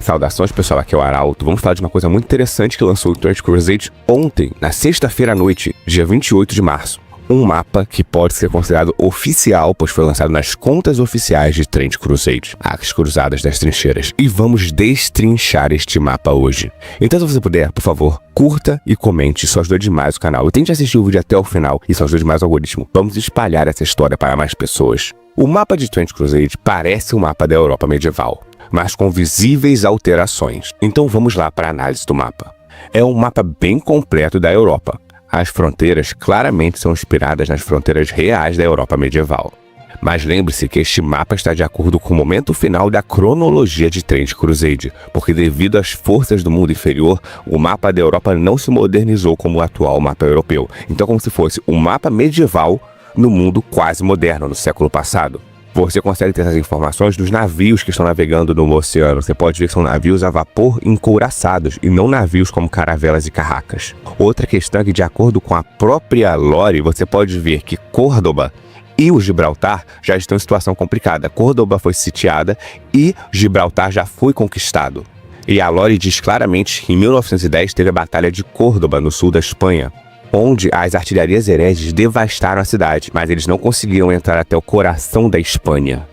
Saudações pessoal, aqui é o Arauto. Vamos falar de uma coisa muito interessante que lançou o Trent Crusade ontem, na sexta-feira à noite, dia 28 de março. Um mapa que pode ser considerado oficial, pois foi lançado nas contas oficiais de Trent Crusade, as Cruzadas das Trincheiras. E vamos destrinchar este mapa hoje. Então, se você puder, por favor, curta e comente, isso ajuda demais o canal. E tente assistir o vídeo até o final, isso ajuda demais o algoritmo. Vamos espalhar essa história para mais pessoas. O mapa de Trent Crusade parece um mapa da Europa medieval, mas com visíveis alterações. Então vamos lá para a análise do mapa. É um mapa bem completo da Europa. As fronteiras claramente são inspiradas nas fronteiras reais da Europa medieval. Mas lembre-se que este mapa está de acordo com o momento final da cronologia de Trent Crusade, porque devido às forças do mundo inferior, o mapa da Europa não se modernizou como o atual mapa europeu. Então, como se fosse um mapa medieval no mundo quase moderno, no século passado. Você consegue ter essas informações dos navios que estão navegando no oceano. Você pode ver que são navios a vapor encouraçados e não navios como caravelas e carracas. Outra questão é que, de acordo com a própria lore, você pode ver que Córdoba e o Gibraltar já estão em situação complicada. Córdoba foi sitiada e Gibraltar já foi conquistado. E a lore diz claramente que em 1910 teve a Batalha de Córdoba, no sul da Espanha, onde as artilharias hereges devastaram a cidade, mas eles não conseguiram entrar até o coração da Espanha.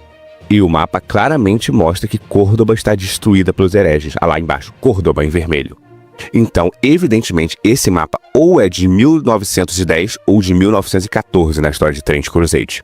E o mapa claramente mostra que Córdoba está destruída pelos hereges, lá embaixo, Córdoba em vermelho. Então, evidentemente, esse mapa ou é de 1910 ou de 1914 na história de Trent Crusade.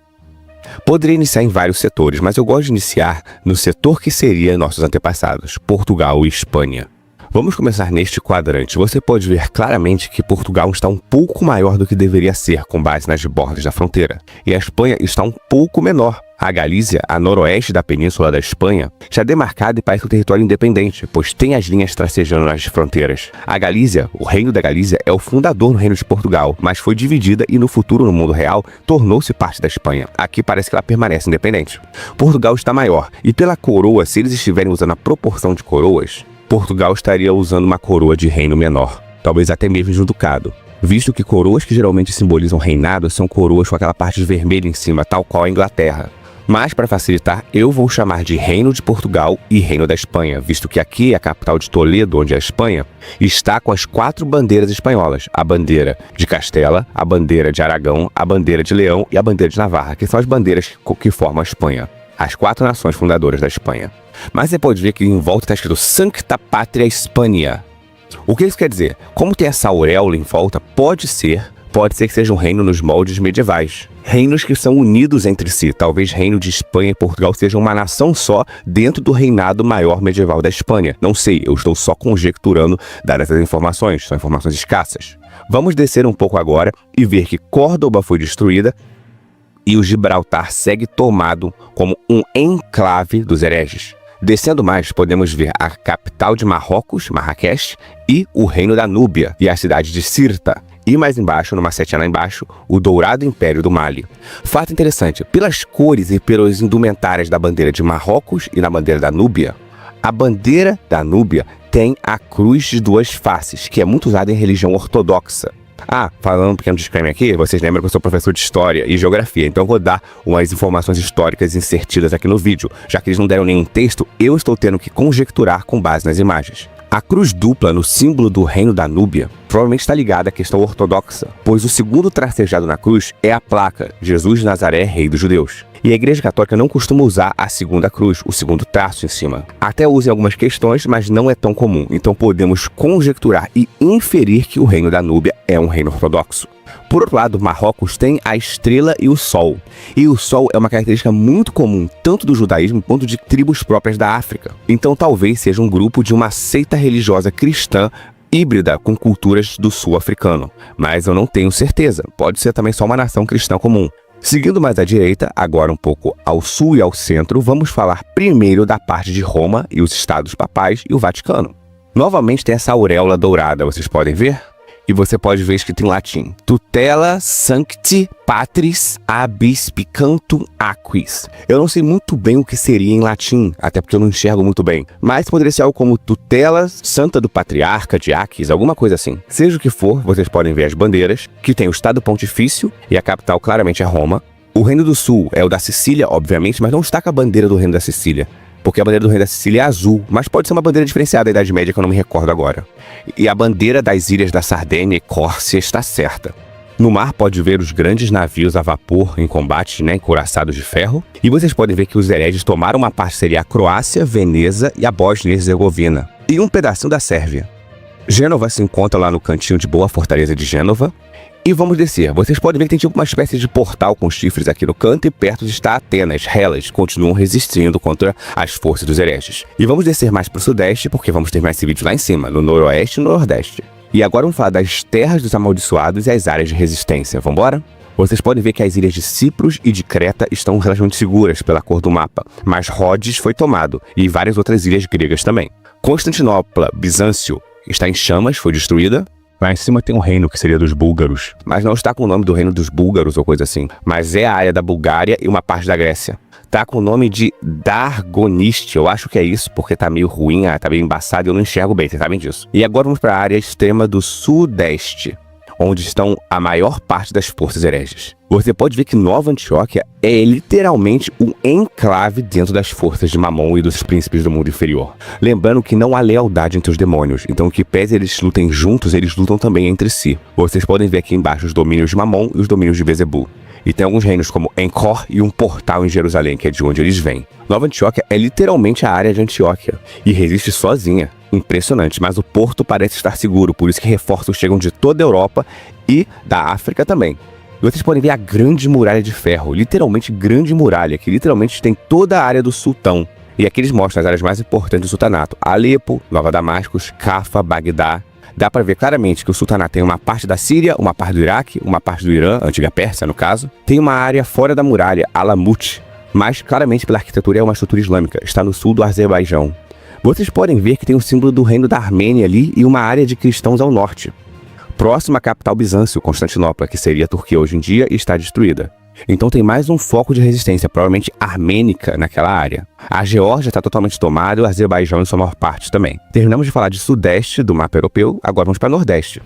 Poderia iniciar em vários setores, mas eu gosto de iniciar no setor que seria nossos antepassados, Portugal e Espanha. Vamos começar neste quadrante. Você pode ver claramente que Portugal está um pouco maior do que deveria ser, com base nas bordas da fronteira. E a Espanha está um pouco menor. A Galícia, a noroeste da península da Espanha, está demarcada e parece um território independente, pois tem as linhas tracejando nas fronteiras. A Galícia, o reino da Galícia, é o fundador do reino de Portugal, mas foi dividida e no futuro, no mundo real, tornou-se parte da Espanha. Aqui parece que ela permanece independente. Portugal está maior, e pela coroa, se eles estiverem usando a proporção de coroas, Portugal estaria usando uma coroa de reino menor, talvez até mesmo de um ducado, visto que coroas que geralmente simbolizam reinado são coroas com aquela parte vermelha em cima, tal qual a Inglaterra. Mas, para facilitar, eu vou chamar de Reino de Portugal e Reino da Espanha, visto que aqui, a capital de Toledo, onde é a Espanha, está com as 4 bandeiras espanholas. A bandeira de Castela, a bandeira de Aragão, a bandeira de Leão e a bandeira de Navarra, que são as bandeiras que formam a Espanha. As 4 nações fundadoras da Espanha. Mas você pode ver que em volta está escrito Sancta Pátria Hispania. O que isso quer dizer? Como tem essa auréola em volta, pode ser que seja um reino nos moldes medievais. Reinos que são unidos entre si. Talvez reino de Espanha e Portugal sejam uma nação só dentro do reinado maior medieval da Espanha. Não sei, eu estou só conjecturando dar essas informações. São informações escassas. Vamos descer um pouco agora e ver que Córdoba foi destruída e o Gibraltar segue tomado como um enclave dos hereges. Descendo mais, podemos ver a capital de Marrocos, Marrakech, e o reino da Núbia, e a cidade de Sirta. E mais embaixo, numa setinha lá embaixo, o Dourado Império do Mali. Fato interessante, pelas cores e pelas indumentárias da bandeira de Marrocos e na bandeira da Núbia, a bandeira da Núbia tem a cruz de 2 faces, que é muito usada em religião ortodoxa. Falando um pequeno disclaimer aqui, vocês lembram que eu sou professor de História e Geografia, então eu vou dar umas informações históricas insertidas aqui no vídeo. Já que eles não deram nenhum texto, eu estou tendo que conjecturar com base nas imagens. A cruz dupla no símbolo do reino da Núbia provavelmente está ligada à questão ortodoxa, pois o segundo tracejado na cruz é a placa Jesus de Nazaré, Rei dos Judeus. E a Igreja Católica não costuma usar a segunda cruz, o segundo traço em cima. Até usa em algumas questões, mas não é tão comum. Então podemos conjecturar e inferir que o reino da Núbia é um reino ortodoxo. Por outro lado, Marrocos tem a estrela e o sol. E o sol é uma característica muito comum, tanto do judaísmo quanto de tribos próprias da África. Então talvez seja um grupo de uma seita religiosa cristã híbrida com culturas do sul africano. Mas eu não tenho certeza, pode ser também só uma nação cristã comum. Seguindo mais à direita, agora um pouco ao sul e ao centro, vamos falar primeiro da parte de Roma e os estados papais e o Vaticano. Novamente tem essa auréola dourada, vocês podem ver? E você pode ver escrito em latim: Tutela Sancti Patris Abispicantum Aquis. Eu não sei muito bem o que seria em latim, até porque eu não enxergo muito bem. Mas poderia ser algo como Tutela Santa do Patriarca de Aquis, alguma coisa assim. Seja o que for, vocês podem ver as bandeiras, que tem o Estado Pontifício, e a capital claramente é Roma. O Reino do Sul é o da Sicília, obviamente, mas não está com a bandeira do Reino da Sicília. porque a bandeira do Reino da Sicília é azul, mas pode ser uma bandeira diferenciada da Idade Média que eu não me recordo agora. E a bandeira das ilhas da Sardenha e Córcia está certa. No mar pode ver os grandes navios a vapor em combate, encouraçados de ferro. E vocês podem ver que os hereges tomaram uma parte, seria a Croácia, Veneza e a Bósnia e Herzegovina. E um pedacinho da Sérvia. Gênova se encontra lá no cantinho de boa, a fortaleza de Gênova. E vamos descer. Vocês podem ver que tem tipo uma espécie de portal com chifres aqui no canto e perto está Atenas. Hellas continuam resistindo contra as forças dos hereges. E vamos descer mais para o sudeste, porque vamos terminar esse vídeo lá em cima, no noroeste e no nordeste. E agora vamos falar das terras dos amaldiçoados e as áreas de resistência. Vambora? Vocês podem ver que as ilhas de Cipros e de Creta estão relativamente seguras pela cor do mapa, mas Rhodes foi tomado, e várias outras ilhas gregas também. Constantinopla, Bizâncio, está em chamas, foi destruída. Lá em cima tem um reino que seria dos búlgaros, mas não está com o nome do reino dos búlgaros ou coisa assim. Mas é a área da Bulgária e uma parte da Grécia. Tá com o nome de Dargoniste, eu acho que é isso, porque tá meio ruim, tá meio embaçado e eu não enxergo bem, vocês sabem disso. E agora vamos para a área extrema do sudeste, onde estão a maior parte das forças hereges. Você pode ver que Nova Antioquia é literalmente um enclave dentro das forças de Mamon e dos príncipes do mundo inferior. Lembrando que não há lealdade entre os demônios, então que pese eles lutem juntos, eles lutam também entre si. Vocês podem ver aqui embaixo os domínios de Mamon e os domínios de Bezebu. E tem alguns reinos como Encor e um portal em Jerusalém, que é de onde eles vêm. Nova Antioquia é literalmente a área de Antioquia e resiste sozinha. Impressionante, mas o porto parece estar seguro, por isso que reforços chegam de toda a Europa e da África também. E vocês podem ver a Grande Muralha de Ferro, literalmente Grande Muralha, que literalmente tem toda a área do sultão. E aqui eles mostram as áreas mais importantes do sultanato: Alepo, Nova Damascus, Cafa, Bagdá. Dá para ver claramente que o sultanato tem uma parte da Síria, uma parte do Iraque, uma parte do Irã, antiga Pérsia no caso. Tem uma área fora da muralha, Alamut, mas claramente pela arquitetura é uma estrutura islâmica, está no sul do Azerbaijão. Vocês podem ver que tem o símbolo do reino da Armênia ali e uma área de cristãos ao norte. Próxima à capital Bizâncio, Constantinopla, que seria a Turquia hoje em dia, está destruída. Então tem mais um foco de resistência, provavelmente armênica, naquela área. A Geórgia está totalmente tomada e o Azerbaijão em sua maior parte também. Terminamos de falar de sudeste do mapa europeu, agora vamos para nordeste.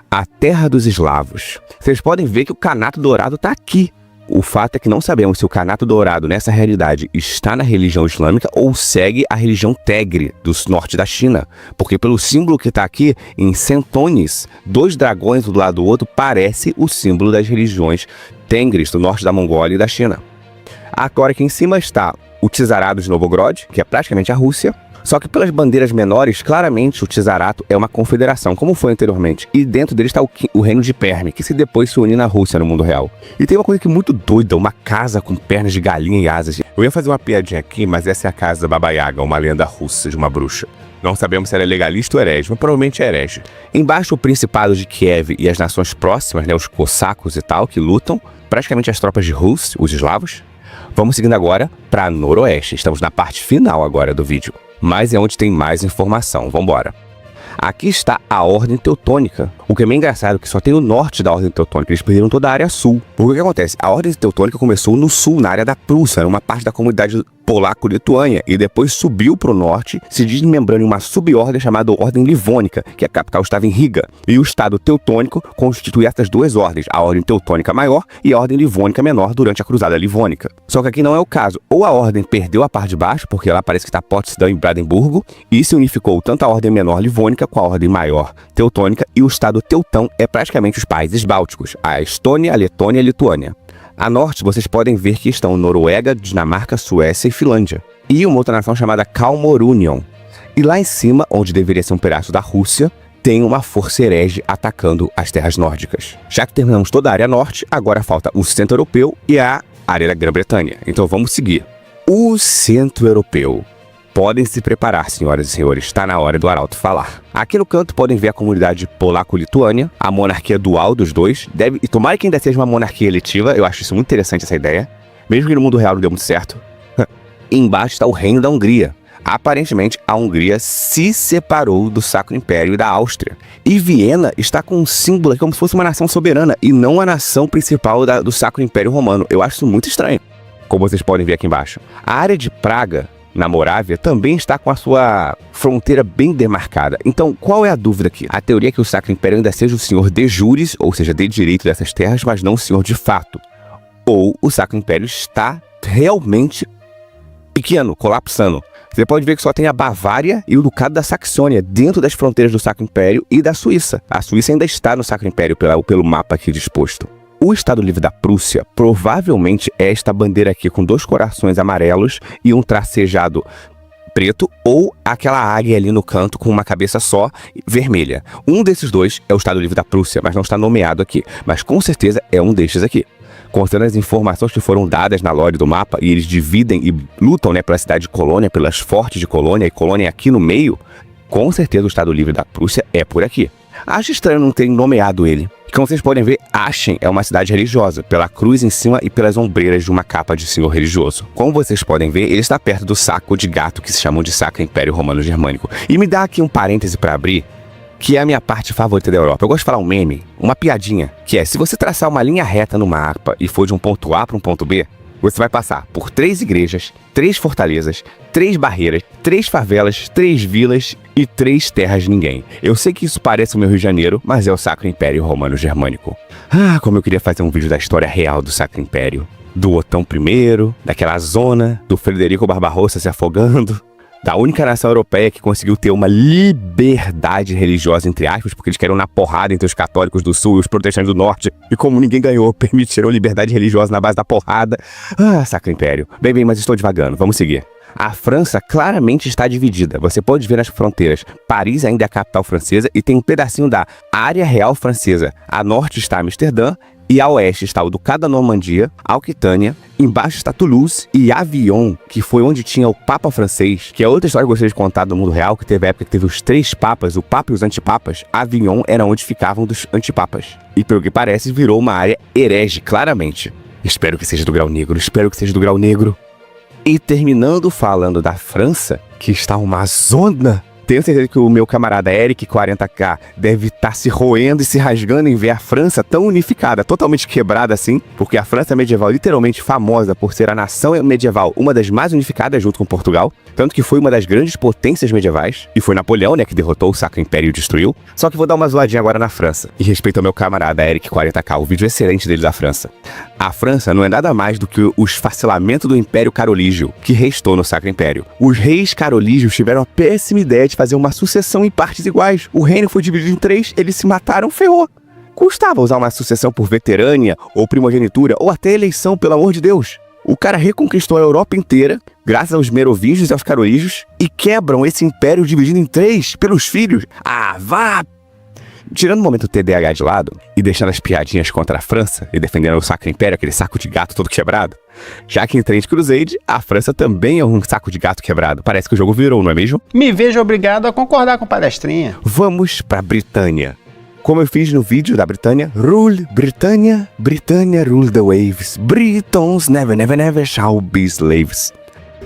A terra dos eslavos. Vocês podem ver que o Kanato Dourado está aqui. O fato é que não sabemos se o Kanato Dourado, nessa realidade, está na religião islâmica ou segue a religião Tegre, do norte da China. Porque pelo símbolo que está aqui, em Centones, 2 dragões um do lado do outro, parece o símbolo das religiões Tengris, do norte da Mongólia e da China. Agora aqui em cima está o Czarado de Novgorod, que é praticamente a Rússia. Só que pelas bandeiras menores, claramente o Czarato é uma confederação, como foi anteriormente. E dentro dele está o reino de Perm, que se depois se une na Rússia no mundo real. E tem uma coisa que é muito doida, uma casa com pernas de galinha e asas. Eu ia fazer uma piadinha aqui, mas essa é a casa da Baba Yaga, uma lenda russa de uma bruxa. Não sabemos se ela é legalista ou herege, mas provavelmente é herege. Embaixo o Principado de Kiev e as nações próximas, os cossacos e tal, que lutam. Praticamente as tropas de Rus, os eslavos. Vamos seguindo agora para noroeste. Estamos na parte final agora do vídeo. Mas é onde tem mais informação. Vambora. Aqui está a Ordem Teutônica. O que é meio engraçado é que só tem o norte da Ordem Teutônica. Eles perderam toda a área sul. Porque o que acontece? A Ordem Teutônica começou no sul, na área da Prússia, uma parte da comunidade polaco-lituânia, e depois subiu para o norte, se desmembrando em uma subordem chamada Ordem Livônica, que a capital estava em Riga. E o Estado Teutônico constitui essas duas ordens, a Ordem Teutônica Maior e a Ordem Livônica Menor, durante a Cruzada Livônica. Só que aqui não é o caso. Ou a Ordem perdeu a parte de baixo, porque ela parece que está Potsdam e Brandenburgo, e se unificou tanto a Ordem Menor Livônica com a Ordem Maior Teutônica, e o Estado Teutão é praticamente os países bálticos, a Estônia, a Letônia e a Lituânia. A norte, vocês podem ver que estão Noruega, Dinamarca, Suécia e Finlândia. E uma outra nação chamada Kalmorunion. E lá em cima, onde deveria ser um pedaço da Rússia, tem uma força herege atacando as terras nórdicas. Já que terminamos toda a área norte, agora falta o centro europeu e a área da Grã-Bretanha. Então vamos seguir. O centro europeu. Podem se preparar, senhoras e senhores, está na hora do Arauto falar. Aqui no canto podem ver a comunidade polaco-lituânia, a monarquia dual dos dois. E tomara que ainda seja uma monarquia eletiva, eu acho isso muito interessante essa ideia. Mesmo que no mundo real não deu muito certo. Embaixo está o reino da Hungria. Aparentemente, a Hungria se separou do Sacro Império e da Áustria. E Viena está com um símbolo como se fosse uma nação soberana e não a nação principal do Sacro Império Romano. Eu acho isso muito estranho, como vocês podem ver aqui embaixo. A área de Praga, na Morávia, também está com a sua fronteira bem demarcada. Então, qual é a dúvida aqui? A teoria é que o Sacro Império ainda seja o senhor de jures, ou seja, de direito dessas terras, mas não o senhor de fato. Ou o Sacro Império está realmente pequeno, colapsando. Você pode ver que só tem a Bavária e o Ducado da Saxônia dentro das fronteiras do Sacro Império e da Suíça. A Suíça ainda está no Sacro Império pelo mapa aqui disposto. O Estado Livre da Prússia provavelmente é esta bandeira aqui com 2 corações amarelos e um tracejado preto, ou aquela águia ali no canto com uma cabeça só vermelha. Um desses 2 é o Estado Livre da Prússia, mas não está nomeado aqui. Mas com certeza é um destes aqui. Considerando as informações que foram dadas na lore do mapa, e eles dividem e lutam, né, pela cidade de Colônia, pelas fortes de Colônia, e Colônia aqui no meio, com certeza o Estado Livre da Prússia é por aqui. Acho estranho não terem nomeado ele. Como vocês podem ver, Aachen é uma cidade religiosa, pela cruz em cima e pelas ombreiras de uma capa de senhor religioso. Como vocês podem ver, ele está perto do saco de gato que se chamam de Sacro Império Romano Germânico. E me dá aqui um parêntese para abrir, que é a minha parte favorita da Europa. Eu gosto de falar um meme, uma piadinha, que é, se você traçar uma linha reta no mapa e for de um ponto A para um ponto B, você vai passar por 3 igrejas, 3 fortalezas, 3 barreiras, 3 favelas, 3 vilas e 3 terras de ninguém. Eu sei que isso parece o meu Rio de Janeiro, mas é o Sacro Império Romano Germânico. Ah, como eu queria fazer um vídeo da história real do Sacro Império. Do Otão I, daquela zona, do Frederico Barbarossa se afogando, da única nação europeia que conseguiu ter uma liberdade religiosa, entre aspas, porque eles queriam na porrada entre os católicos do sul e os protestantes do norte, e como ninguém ganhou, permitiram liberdade religiosa na base da porrada. Ah, Sacro Império. Bem, mas estou devagando, vamos seguir. A França claramente está dividida. Você pode ver nas fronteiras. Paris ainda é a capital francesa e tem um pedacinho da área real francesa. A norte está Amsterdã e a oeste está o Ducado da Normandia, Aquitânia, embaixo está Toulouse e Avignon, que foi onde tinha o Papa francês, que é outra história que eu gostaria de contar do mundo real, que teve a época que teve os 3 papas, o Papa e os antipapas. Avignon era onde ficavam dos antipapas. E pelo que parece, virou uma área herege, claramente. Espero que seja do grau negro, espero que seja do grau negro. E terminando falando da França, que está uma zona. Tenho certeza que o meu camarada Eric 40K deve estar se roendo e se rasgando em ver a França tão unificada, totalmente quebrada assim, porque a França medieval é literalmente famosa por ser a nação medieval, uma das mais unificadas junto com Portugal, tanto que foi uma das grandes potências medievais, e foi Napoleão, né, que derrotou o Sacro Império e destruiu. Só que vou dar uma zoadinha agora na França, e respeito ao meu camarada Eric 40K, o vídeo excelente dele da França. A França não é nada mais do que o esfacelamento do Império Carolígio, que restou no Sacro Império. Os reis carolígios tiveram a péssima ideia de fazer uma sucessão em partes iguais. O reino foi dividido em 3, eles se mataram, ferrou. Custava usar uma sucessão por veterânia, ou primogenitura, ou até eleição, pelo amor de Deus. O cara reconquistou a Europa inteira, graças aos merovingios e aos carolígios, e quebram esse império dividido em 3 pelos filhos. Ah, vá! Tirando o momento TDAH de lado e deixando as piadinhas contra a França e defendendo o Sacro Império, aquele saco de gato todo quebrado, já que em Trent Crusade, a França também é um saco de gato quebrado. Parece que o jogo virou, não é mesmo? Me vejo obrigado a concordar com o palestrinha. Vamos pra Britânia. Como eu fiz no vídeo da Britânia, Rule Britannia, Britannia rule the waves, Britons never, never, never shall be slaves.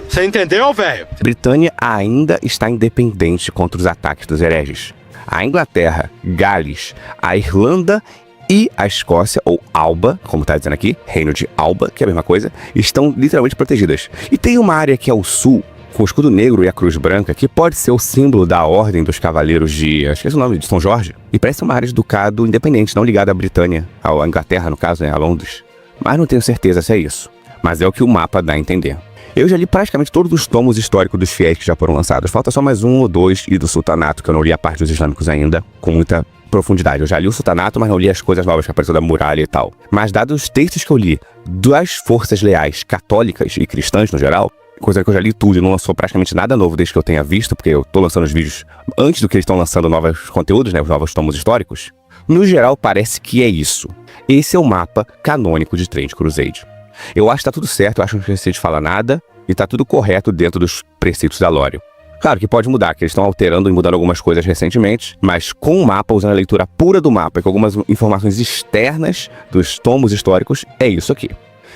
Você entendeu, velho? Britânia ainda está independente contra os ataques dos hereges. A Inglaterra, Gales, a Irlanda e a Escócia, ou Alba, como está dizendo aqui, Reino de Alba, que é a mesma coisa, estão literalmente protegidas. E tem uma área que é o sul, com o escudo negro e a cruz branca, que pode ser o símbolo da Ordem dos Cavaleiros de... acho que é o nome, de São Jorge. E parece uma área de ducado independente, não ligada à Britânia, à Inglaterra, no caso, né, a Londres. Mas não tenho certeza se é isso. Mas é o que o mapa dá a entender. Eu já li praticamente todos os tomos históricos dos fiéis que já foram lançados. Falta só mais 1 ou 2 e do Sultanato, que eu não li a parte dos islâmicos ainda, com muita profundidade. Eu já li o Sultanato, mas não li as coisas novas que apareceu da muralha e tal. Mas dados os textos que eu li das forças leais católicas e cristãs no geral, coisa que eu já li tudo e não lançou praticamente nada novo desde que eu tenha visto, porque eu tô lançando os vídeos antes do que eles estão lançando novos conteúdos, né, os novos tomos históricos. No geral, parece que é isso. Esse é o mapa canônico de Trent Crusade. Eu acho que tá tudo certo, eu acho que não precisa de falar nada, e tá tudo correto dentro dos preceitos da lore. Claro que pode mudar, que eles estão alterando e mudando algumas coisas recentemente, mas com o mapa, usando a leitura pura do mapa e com algumas informações externas dos tomos históricos, é isso aqui.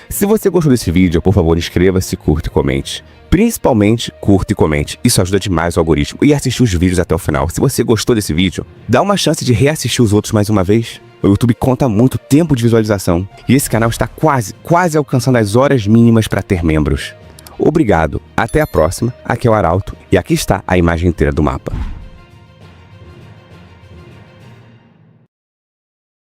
Se você gostou desse vídeo, por favor, inscreva-se, curta e comente. Principalmente, curta e comente. Isso ajuda demais o algoritmo. E assistir os vídeos até o final. Se você gostou desse vídeo, dá uma chance de reassistir os outros mais uma vez. O YouTube conta muito tempo de visualização. E esse canal está quase alcançando as horas mínimas para ter membros. Obrigado. Até a próxima. Aqui é o Arauto. E aqui está a imagem inteira do mapa.